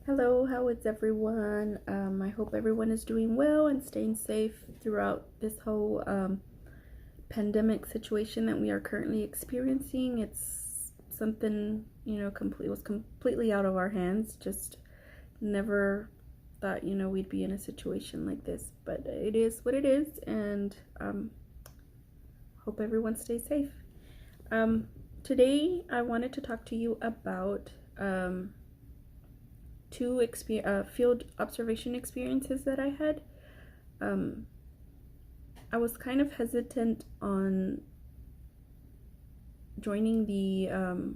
Hello, how is everyone? I hope everyone is doing well and staying safe throughout this whole pandemic situation that we are currently experiencing. It's something, was completely out of our hands. Just never thought, we'd be in a situation like this, but it is what it is, and hope everyone stays safe. Today, I wanted to talk to you about two field observation experiences that I had. I was kind of hesitant on joining the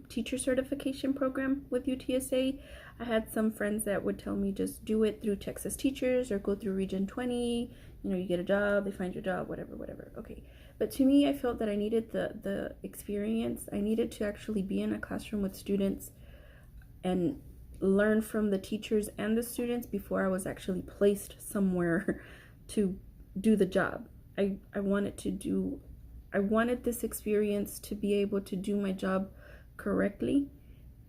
teacher certification program with UTSA. I had some friends that would tell me just do it through Texas Teachers or go through Region 20. You get a job, they find your job, whatever. Okay. But to me, I felt that I needed the experience. I needed to actually be in a classroom with students and learn from the teachers and the students before I was actually placed somewhere to do the job. I wanted this experience to be able to do my job correctly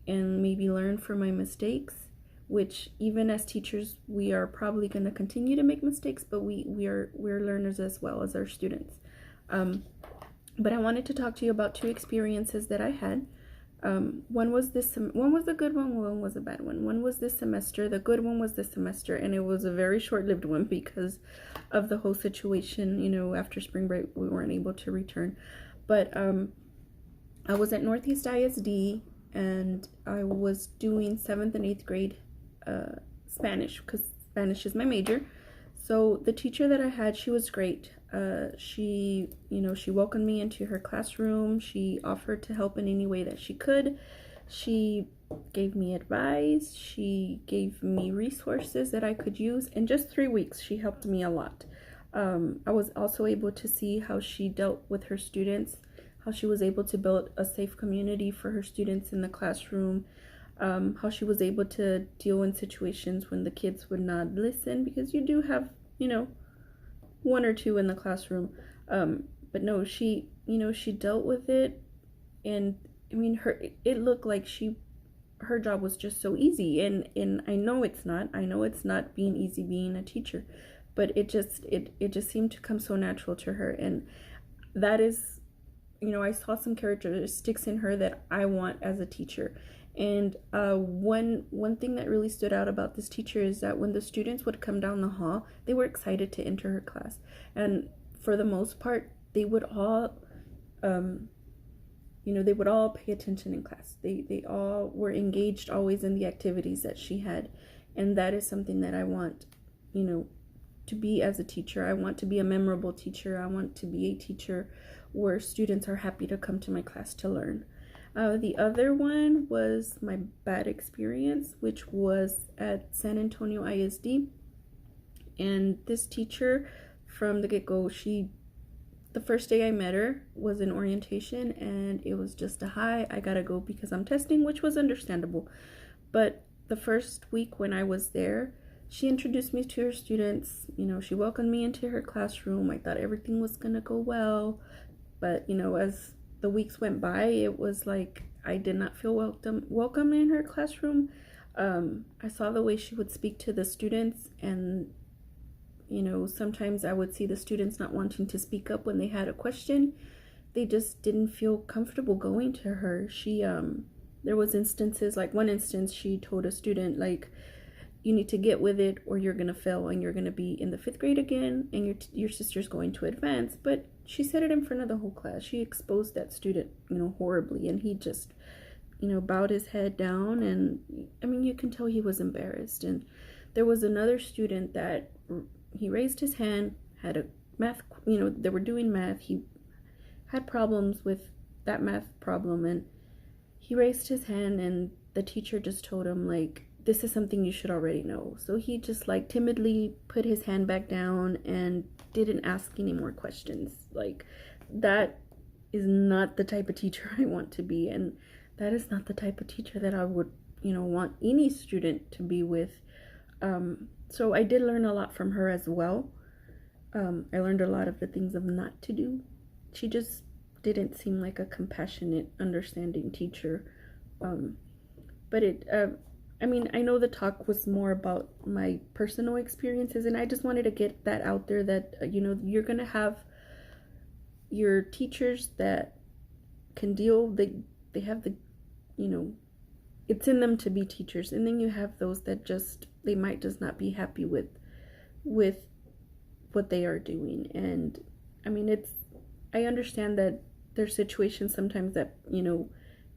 and maybe learn from my mistakes, which even as teachers we are probably going to continue to make mistakes, but we're learners as well as our students. But I wanted to talk to you about two experiences that I had. One was a good one was a bad one. One was this semester. The good one was this semester, and it was a very short-lived one because of the whole situation. After spring break, we weren't able to return. But I was at Northeast ISD, and I was doing 7th and 8th grade Spanish, because Spanish is my major. So the teacher that I had, she was great. She welcomed me into her classroom. She offered to help in any way that she could. She gave me advice. She gave me resources that I could use. In just 3 weeks, she helped me a lot. I was also able to see how she dealt with her students, how she was able to build a safe community for her students in the classroom, how she was able to deal in situations when the kids would not listen, because you do have, one or two in the classroom. But no, she dealt with it. And I mean, it looked like her job was just so easy. And I know it's not being easy being a teacher, but it just seemed to come so natural to her. And that is, I saw some characteristics in her that I want as a teacher. And one thing that really stood out about this teacher is that when the students would come down the hall, they were excited to enter her class. And for the most part, they would all, they would all pay attention in class. They all were engaged always in the activities that she had. And that is something that I want, to be as a teacher. I want to be a memorable teacher. I want to be a teacher where students are happy to come to my class to learn. The other one was my bad experience, which was at San Antonio ISD. And this teacher, from the get-go, the first day I met her was in orientation, and it was just a hi, I gotta go because I'm testing, which was understandable. But the first week when I was there, she introduced me to her students. She welcomed me into her classroom. I thought everything was gonna go well. But, as the weeks went by, it was like I did not feel welcome in her classroom. I saw the way she would speak to the students, and sometimes I would see the students not wanting to speak up when they had a question. They just didn't feel comfortable going to her. There was instances, like one instance, she told a student, like, you need to get with it or you're gonna fail and you're gonna be in the 5th grade again, and your sister's going to advance. But she said it in front of the whole class. She exposed that student, horribly, and he just, bowed his head down. And I mean, you can tell he was embarrassed. And there was another student that he raised his hand, had a math, they were doing math. He had problems with that math problem, and he raised his hand, and the teacher just told him, like, this is something you should already know. So he just, like, timidly put his hand back down and didn't ask any more questions. Like, that is not the type of teacher I want to be, and that is not the type of teacher that I would, want any student to be with. So I did learn a lot from her as well. I learned a lot of the things of not to do. She just didn't seem like a compassionate, understanding teacher. But I mean, I know the talk was more about my personal experiences, and I just wanted to get that out there that, you're going to have your teachers that can they have the, you know, it's in them to be teachers. And then you have those that they might just not be happy with what they are doing. And I mean, I understand that there's situations sometimes that,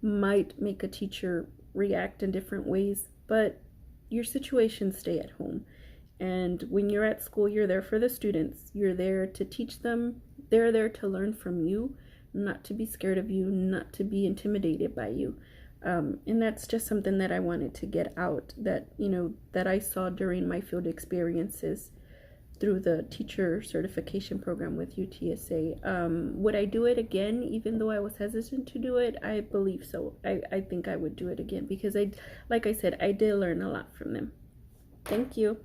might make a teacher react in different ways, but your situations stay at home. And when you're at school, you're there for the students. You're there to teach them. They're there to learn from you, not to be scared of you, not to be intimidated by you. And that's just something that I wanted to get out, that, that I saw during my field experiences through the teacher certification program with UTSA. Would I do it again, even though I was hesitant to do it? I believe so. I think I would do it again because like I said, I did learn a lot from them. Thank you.